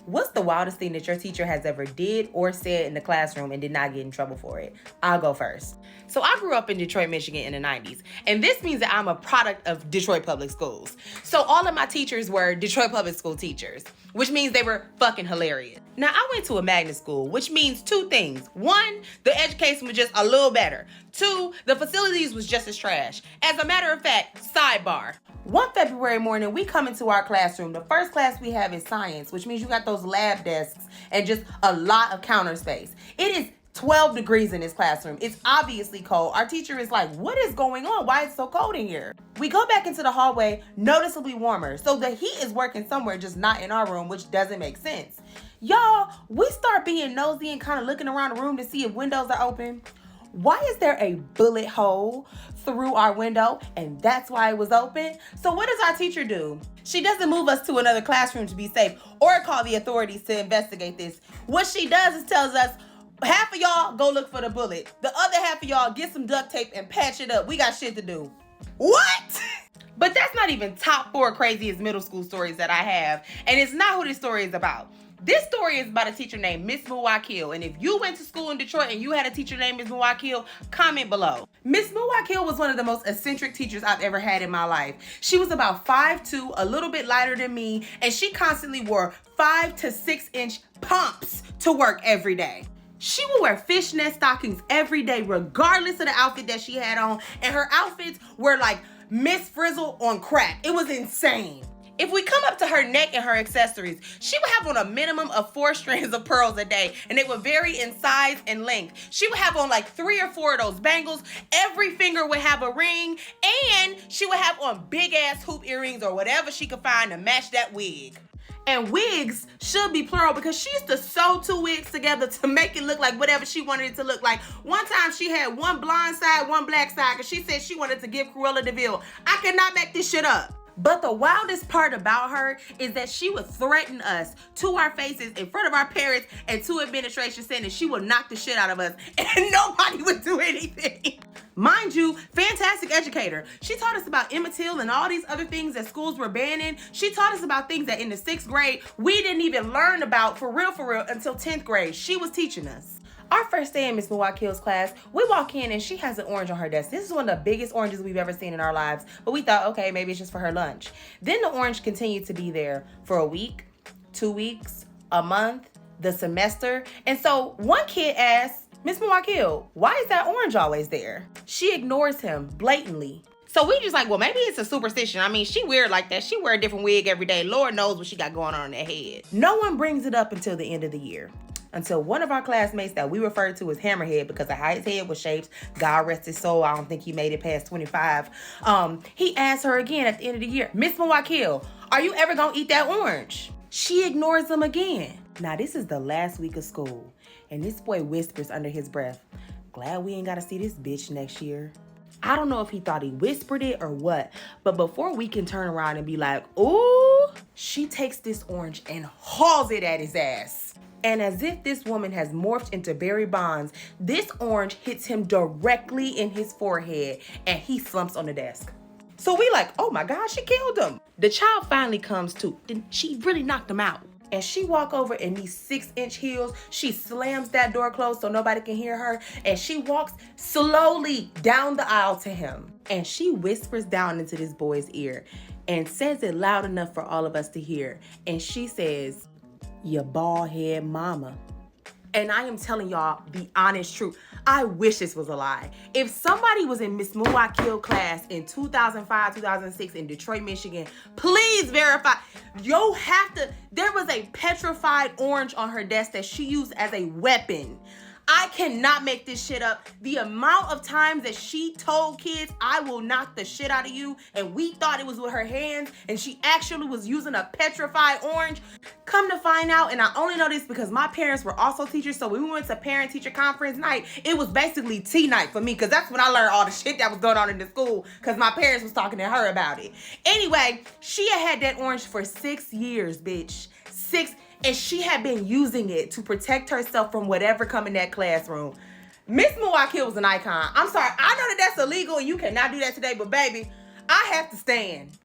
What's the wildest thing that your teacher has ever did or said in the classroom and did not get in trouble for it? I'll go first. So I grew up in Detroit, Michigan in the 90s. And this means that I'm a product of Detroit Public Schools. So all of my teachers were Detroit Public School teachers, which means they were fucking hilarious. Now I went to a magnet school, which means two things. One, the education was just a little better. Two, the facilities was just as trash. As a matter of fact, sidebar. One February morning, we come into our classroom. The first class we have is science, which means you got those lab desks and just a lot of counter space. It is 12 degrees in this classroom. It's obviously cold. Our teacher is like, what is going on? Why is it so cold in here? We go back into the hallway, noticeably warmer. So the heat is working somewhere, just not in our room, which doesn't make sense. Y'all, we start being nosy and kind of looking around the room to see if windows are open. Why is there a bullet hole through our window? And that's why it was open. So what does our teacher do? She doesn't move us to another classroom to be safe or call the authorities to investigate this. What she does is tells us, half of y'all go look for the bullet. The other half of y'all get some duct tape and patch it up. We got shit to do. What? But that's not even top 4 craziest middle school stories that I have. And it's not who this story is about. This story is about a teacher named Miss Muwakil. And if you went to school in Detroit and you had a teacher named Miss Muwakil, comment below. Miss Muwakil was one of the most eccentric teachers I've ever had in my life. She was about 5'2", a little bit lighter than me, and she constantly wore 5 to 6 inch pumps to work every day. She would wear fishnet stockings every day, regardless of the outfit that she had on, and her outfits were like Miss Frizzle on crack. It was insane. If we come up to her neck and her accessories, she would have on a minimum of 4 strands of pearls a day, and they would vary in size and length. She would have on like 3 or 4 of those bangles. Every finger would have a ring, and she would have on big ass hoop earrings or whatever she could find to match that wig. And wigs should be plural because she used to sew 2 wigs together to make it look like whatever she wanted it to look like. One time she had one blonde side, one black side, because she said she wanted to give Cruella de Vil. I cannot make this shit up. But the wildest part about her is that she would threaten us to our faces in front of our parents and to administration, saying that she would knock the shit out of us and nobody would do anything. Mind you, fantastic educator. She taught us about Emmett Till and all these other things that schools were banning. She taught us about things that in the 6th grade, we didn't even learn about for real until 10th grade. She was teaching us. Our first day in Miss Muwakil's class, we walk in and she has an orange on her desk. This is one of the biggest oranges we've ever seen in our lives, but we thought, okay, maybe it's just for her lunch. Then the orange continued to be there for a week, 2 weeks, a month, the semester. And so one kid asked, Miss Muwakil, why is that orange always there? She ignores him blatantly. So we just like, well, maybe it's a superstition. I mean, she weird like that. She wear a different wig every day. Lord knows what she got going on in her head. No one brings it up until the end of the year. Until one of our classmates that we referred to as Hammerhead because of how his head was shaped, God rest his soul, I don't think he made it past 25. He asked her again at the end of the year, Miss Muwakil, are you ever gonna eat that orange? She ignores him again. Now this is the last week of school, and this boy whispers under his breath, glad we ain't gotta see this bitch next year. I don't know if he thought he whispered it or what, but before we can turn around and be like, ooh, she takes this orange and hauls it at his ass. And as if this woman has morphed into Barry Bonds, this orange hits him directly in his forehead and he slumps on the desk. So we like, oh my God, she killed him. The child finally comes to, then she really knocked him out. And she walk over in these 6-inch heels. She slams that door closed so nobody can hear her. And she walks slowly down the aisle to him. And she whispers down into this boy's ear and says it loud enough for all of us to hear. And she says, your bald head mama. And I am telling y'all the honest truth. I wish this was a lie. If somebody was in Miss Muwakil class in 2005, 2006 in Detroit, Michigan, please verify. There was a petrified orange on her desk that she used as a weapon. I cannot make this shit up. The amount of times that she told kids, I will knock the shit out of you, and we thought it was with her hands, and she actually was using a petrified orange. Come to find out, and I only know this because my parents were also teachers, so when we went to parent-teacher conference night, it was basically tea night for me, because that's when I learned all the shit that was going on in the school, because my parents was talking to her about it. Anyway, she had that orange for 6 years, bitch. 6. And she had been using it to protect herself from whatever come in that classroom. Miss Muwakil was an icon. I'm sorry, I know that that's illegal and you cannot do that today, but baby, I have to stand.